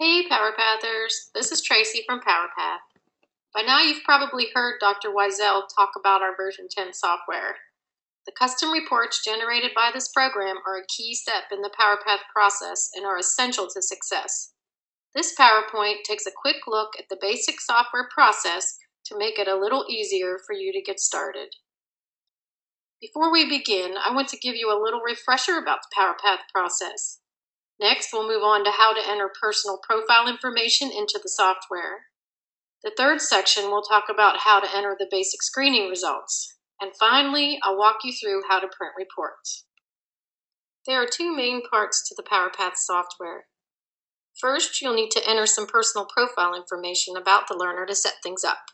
Hey PowerPathers, this is Tracy from PowerPath. By now you've probably heard Dr. Wiesel talk about our version 10 software. The custom reports generated by this program are a key step in the PowerPath process and are essential to success. This PowerPoint takes a quick look at the basic software process to make it a little easier for you to get started. Before we begin, I want to give you a little refresher about the PowerPath process. Next, we'll move on to how to enter personal profile information into the software. The third section will talk about how to enter the basic screening results. And finally, I'll walk you through how to print reports. There are two main parts to the PowerPath software. First, you'll need to enter some personal profile information about the learner to set things up.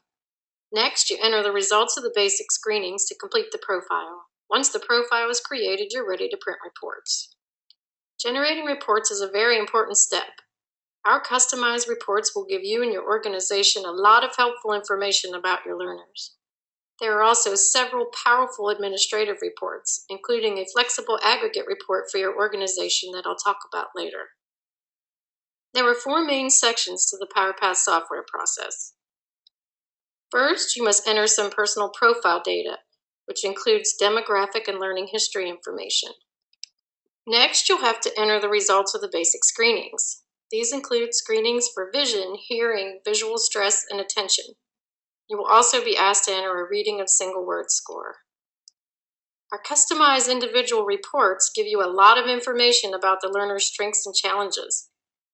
Next, you enter the results of the basic screenings to complete the profile. Once the profile is created, you're ready to print reports. Generating reports is a very important step. Our customized reports will give you and your organization a lot of helpful information about your learners. There are also several powerful administrative reports, including a flexible aggregate report for your organization that I'll talk about later. There are four main sections to the PowerPath software process. First, you must enter some personal profile data, which includes demographic and learning history information. Next, you'll have to enter the results of the basic screenings. These include screenings for vision, hearing, visual stress, and attention. You will also be asked to enter a reading of single word score. Our customized individual reports give you a lot of information about the learner's strengths and challenges.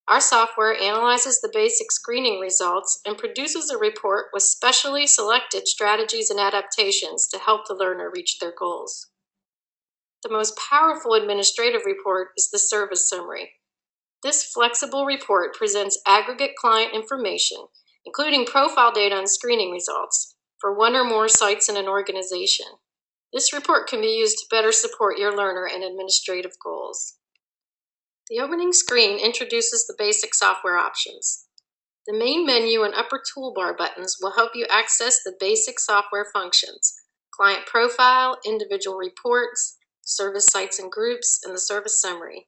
Our software analyzes the basic screening results and produces a report with specially selected strategies and adaptations to help the learner reach their goals. The most powerful administrative report is the service summary. This flexible report presents aggregate client information, including profile data and screening results, for one or more sites in an organization. This report can be used to better support your learner and administrative goals. The opening screen introduces the basic software options. The main menu and upper toolbar buttons will help you access the basic software functions: client profile, individual reports, service sites and groups, and the service summary.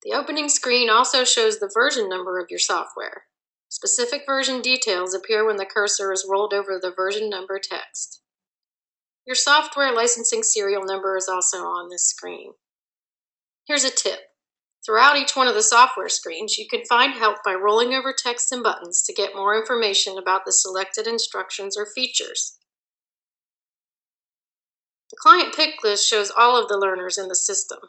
The opening screen also shows the version number of your software. Specific version details appear when the cursor is rolled over the version number text. Your software licensing serial number is also on this screen. Here's a tip. Throughout each one of the software screens, you can find help by rolling over text and buttons to get more information about the selected instructions or features. The client pick list shows all of the learners in the system.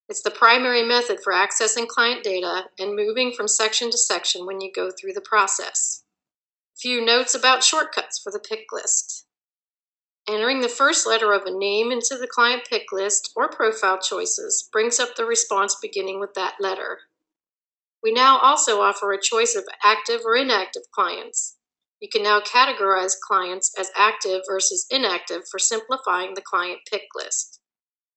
It's the primary method for accessing client data and moving from section to section when you go through the process. A few notes about shortcuts for the pick list. Entering the first letter of a name into the client pick list or profile choices brings up the response beginning with that letter. We now also offer a choice of active or inactive clients. You can now categorize clients as active versus inactive for simplifying the client pick list.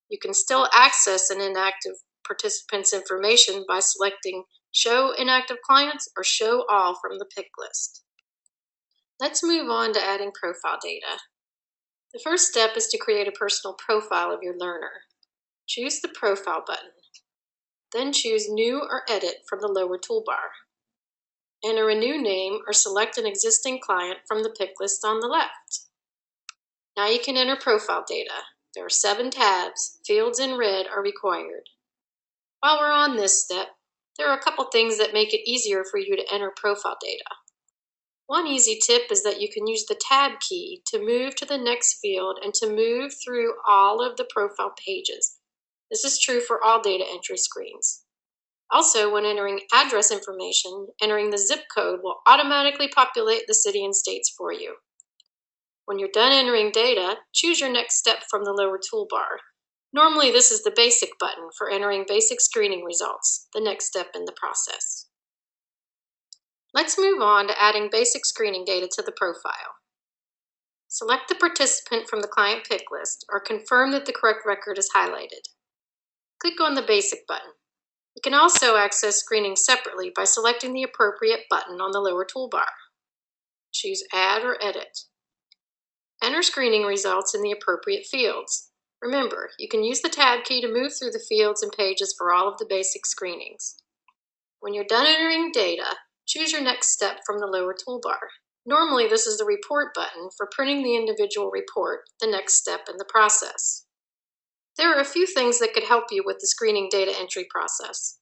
You can still access an inactive participant's information by selecting Show Inactive Clients or Show All from the pick list. Let's move on to adding profile data. The first step is to create a personal profile of your learner. Choose the Profile button. Then choose New or Edit from the lower toolbar. Enter a new name or select an existing client from the pick list on the left. Now you can enter profile data. There are 7 tabs. Fields in red are required. While we're on this step, there are a couple things that make it easier for you to enter profile data. One easy tip is that you can use the Tab key to move to the next field and to move through all of the profile pages. This is true for all data entry screens. Also, when entering address information, entering the zip code will automatically populate the city and states for you. When you're done entering data, choose your next step from the lower toolbar. Normally, this is the Basic button for entering basic screening results, the next step in the process. Let's move on to adding basic screening data to the profile. Select the participant from the client pick list or confirm that the correct record is highlighted. Click on the Basic button. You can also access screening separately by selecting the appropriate button on the lower toolbar. Choose Add or Edit. Enter screening results in the appropriate fields. Remember, you can use the Tab key to move through the fields and pages for all of the basic screenings. When you're done entering data, Choose your next step from the lower toolbar. Normally, this is the Report button for printing the individual report, the next step in the process. There are a few things that could help you with the screening data entry process.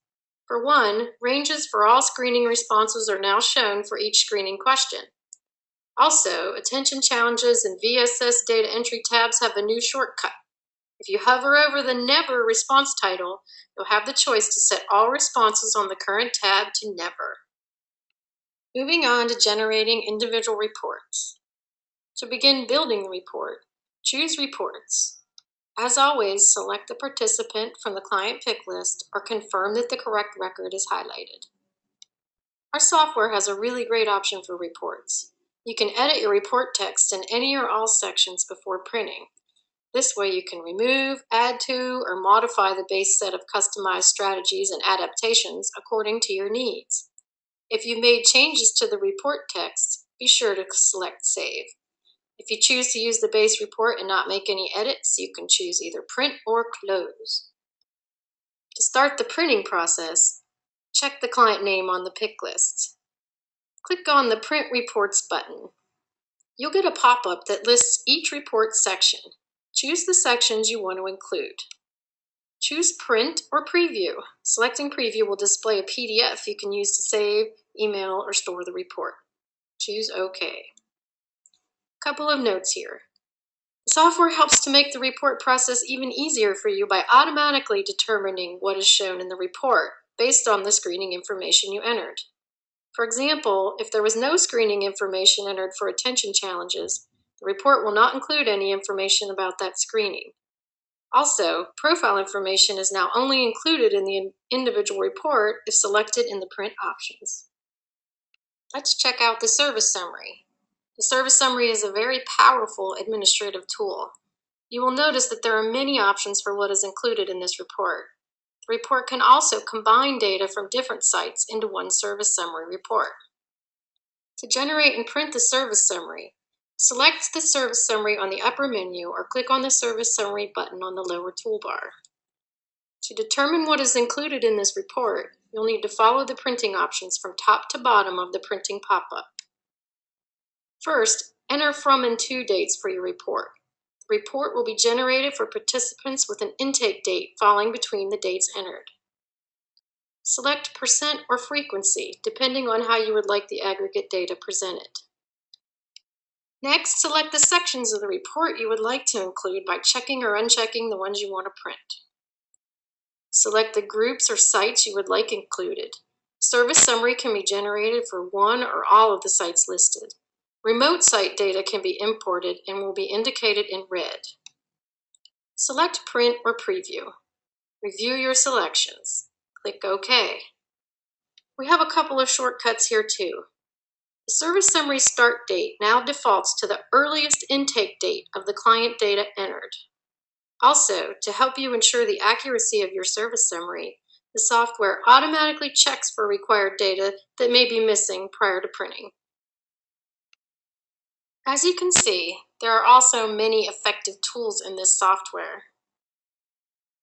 For one, ranges for all screening responses are now shown for each screening question. Also, attention challenges and VSS data entry tabs have a new shortcut. If you hover over the Never response title, you'll have the choice to set all responses on the current tab to Never. Moving on to generating individual reports. To begin building the report, choose Reports. As always, select the participant from the client pick list or confirm that the correct record is highlighted. Our software has a really great option for reports. You can edit your report text in any or all sections before printing. This way you can remove, add to, or modify the base set of customized strategies and adaptations according to your needs. If you made changes to the report text, be sure to select Save. If you choose to use the base report and not make any edits, you can choose either Print or Close. To start the printing process, check the client name on the pick list. Click on the Print Reports button. You'll get a pop-up that lists each report section. Choose the sections you want to include. Choose Print or Preview. Selecting Preview will display a PDF you can use to save, email, or store the report. Choose OK. Couple of notes here. The software helps to make the report process even easier for you by automatically determining what is shown in the report based on the screening information you entered. For example, if there was no screening information entered for attention challenges, the report will not include any information about that screening. Also, profile information is now only included in the individual report if selected in the print options. Let's check out the service summary. The service summary is a very powerful administrative tool. You will notice that there are many options for what is included in this report. The report can also combine data from different sites into one service summary report. To generate and print the service summary, select the service summary on the upper menu or click on the service summary button on the lower toolbar. To determine what is included in this report, you'll need to follow the printing options from top to bottom of the printing pop-up. First, enter from and to dates for your report. The report will be generated for participants with an intake date falling between the dates entered. Select percent or frequency, depending on how you would like the aggregate data presented. Next, select the sections of the report you would like to include by checking or unchecking the ones you want to print. Select the groups or sites you would like included. Service summary can be generated for one or all of the sites listed. Remote site data can be imported and will be indicated in red. Select Print or Preview. Review your selections. Click OK. We have a couple of shortcuts here too. The service summary start date now defaults to the earliest intake date of the client data entered. Also, to help you ensure the accuracy of your service summary, the software automatically checks for required data that may be missing prior to printing. As you can see, there are also many effective tools in this software.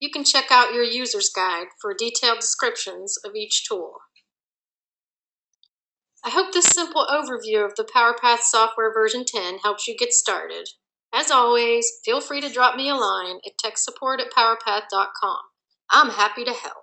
You can check out your user's guide for detailed descriptions of each tool. I hope this simple overview of the PowerPath software version 10 helps you get started. As always, feel free to drop me a line at techsupport@powerpath.com. I'm happy to help.